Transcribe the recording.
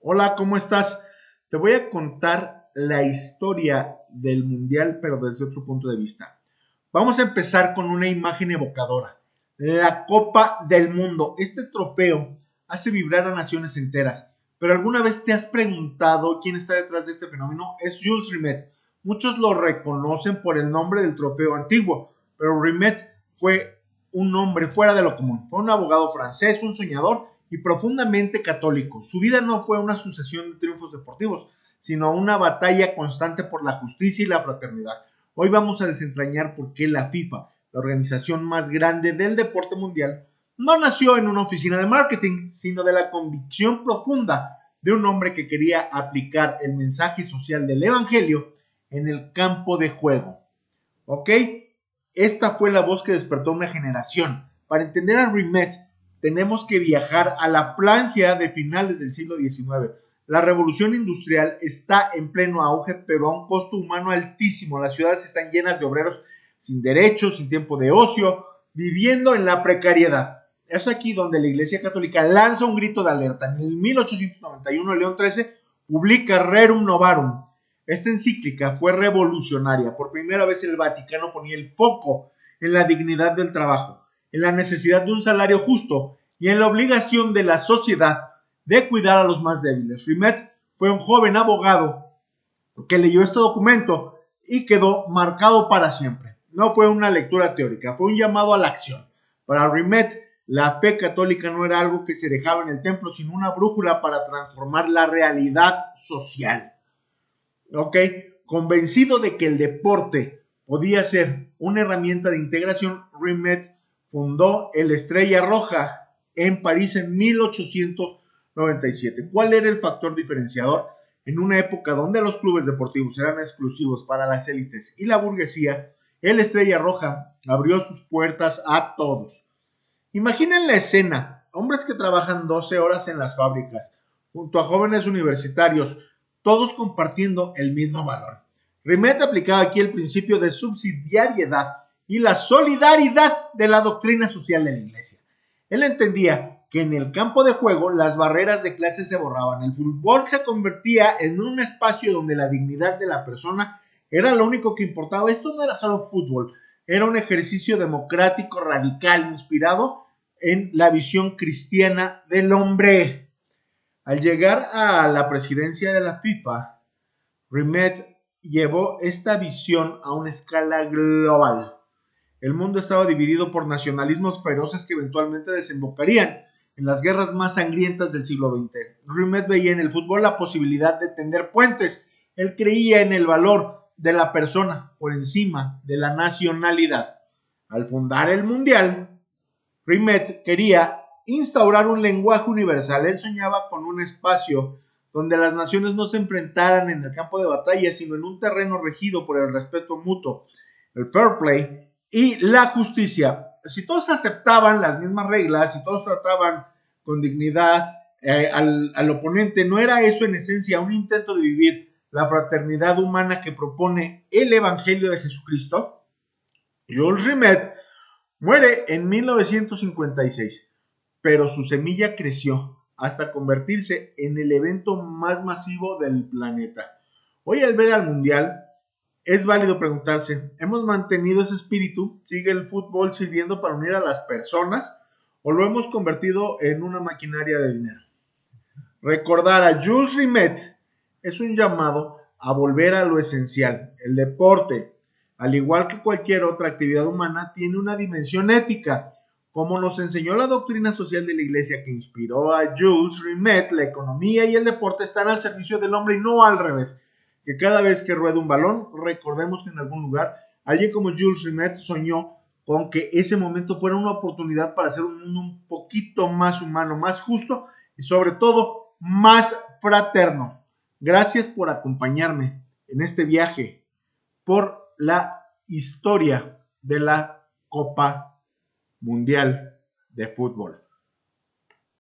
Hola, ¿cómo estás? Te voy a contar la historia del Mundial, pero desde otro punto de vista. Vamos a empezar con una imagen evocadora. La Copa del Mundo. Este trofeo hace vibrar a naciones enteras. Pero ¿alguna vez te has preguntado quién está detrás de este fenómeno? Es Jules Rimet. Muchos lo reconocen por el nombre del trofeo antiguo, pero Rimet fue un hombre fuera de lo común. Fue un abogado francés, un soñador y profundamente católico. Su vida no fue una sucesión de triunfos deportivos, sino una batalla constante por la justicia y la fraternidad. Hoy vamos a desentrañar por qué la FIFA, la organización más grande del deporte mundial, no nació en una oficina de marketing, sino de la convicción profunda de un hombre que quería aplicar el mensaje social del Evangelio en el campo de juego. ¿Ok? Esta fue la voz que despertó una generación. Para entender a Rimet, tenemos que viajar a la Francia de finales del siglo XIX. La revolución industrial está en pleno auge, pero a un costo humano altísimo. Las ciudades están llenas de obreros sin derechos, sin tiempo de ocio, viviendo en la precariedad. Es aquí donde la Iglesia Católica lanza un grito de alerta. En el 1891, León XIII publica Rerum Novarum. Esta encíclica fue revolucionaria. Por primera vez el Vaticano ponía el foco en la dignidad del trabajo, en la necesidad de un salario justo y en la obligación de la sociedad de cuidar a los más débiles. Rimet fue un joven abogado que leyó este documento y quedó marcado para siempre. No fue una lectura teórica, fue un llamado a la acción. Para Rimet, la fe católica no era algo que se dejaba en el templo, sino una brújula para transformar la realidad social. ¿Ok? Convencido de que el deporte podía ser una herramienta de integración, Rimet fundó el Estrella Roja en París en 1897. ¿Cuál era el factor diferenciador? En una época donde los clubes deportivos eran exclusivos para las élites y la burguesía, el Estrella Roja abrió sus puertas a todos. Imaginen la escena, hombres que trabajan 12 horas en las fábricas, junto a jóvenes universitarios, todos compartiendo el mismo valor. Rimet aplicaba aquí el principio de subsidiariedad y la solidaridad de la doctrina social de la Iglesia. Él entendía que en el campo de juego las barreras de clase se borraban. El fútbol se convertía en un espacio donde la dignidad de la persona era lo único que importaba. Esto no era solo fútbol, era un ejercicio democrático radical inspirado en la visión cristiana del hombre. Al llegar a la presidencia de la FIFA, Rimet llevó esta visión a una escala global. El mundo estaba dividido por nacionalismos feroces que eventualmente desembocarían en las guerras más sangrientas del siglo XX. Rimet veía en el fútbol la posibilidad de tender puentes. Él creía en el valor de la persona por encima de la nacionalidad. Al fundar el Mundial, Rimet quería instaurar un lenguaje universal. Él soñaba con un espacio donde las naciones no se enfrentaran en el campo de batalla, sino en un terreno regido por el respeto mutuo, el fair play y la justicia. Si todos aceptaban las mismas reglas, si todos trataban con dignidad al oponente, ¿no era eso en esencia un intento de vivir la fraternidad humana que propone el Evangelio de Jesucristo? Jules Rimet muere en 1956, pero su semilla creció hasta convertirse en el evento más masivo del planeta. Hoy, al ver al Mundial, es válido preguntarse, ¿hemos mantenido ese espíritu? ¿Sigue el fútbol sirviendo para unir a las personas? ¿O lo hemos convertido en una maquinaria de dinero? Recordar a Jules Rimet es un llamado a volver a lo esencial. El deporte, al igual que cualquier otra actividad humana, tiene una dimensión ética. Como nos enseñó la doctrina social de la Iglesia que inspiró a Jules Rimet, la economía y el deporte están al servicio del hombre y no al revés. Que cada vez que rueda un balón, recordemos que en algún lugar alguien como Jules Rimet soñó con que ese momento fuera una oportunidad para hacer un mundo un poquito más humano, más justo y sobre todo más fraterno. Gracias por acompañarme en este viaje por la historia de la Copa Mundial de Fútbol.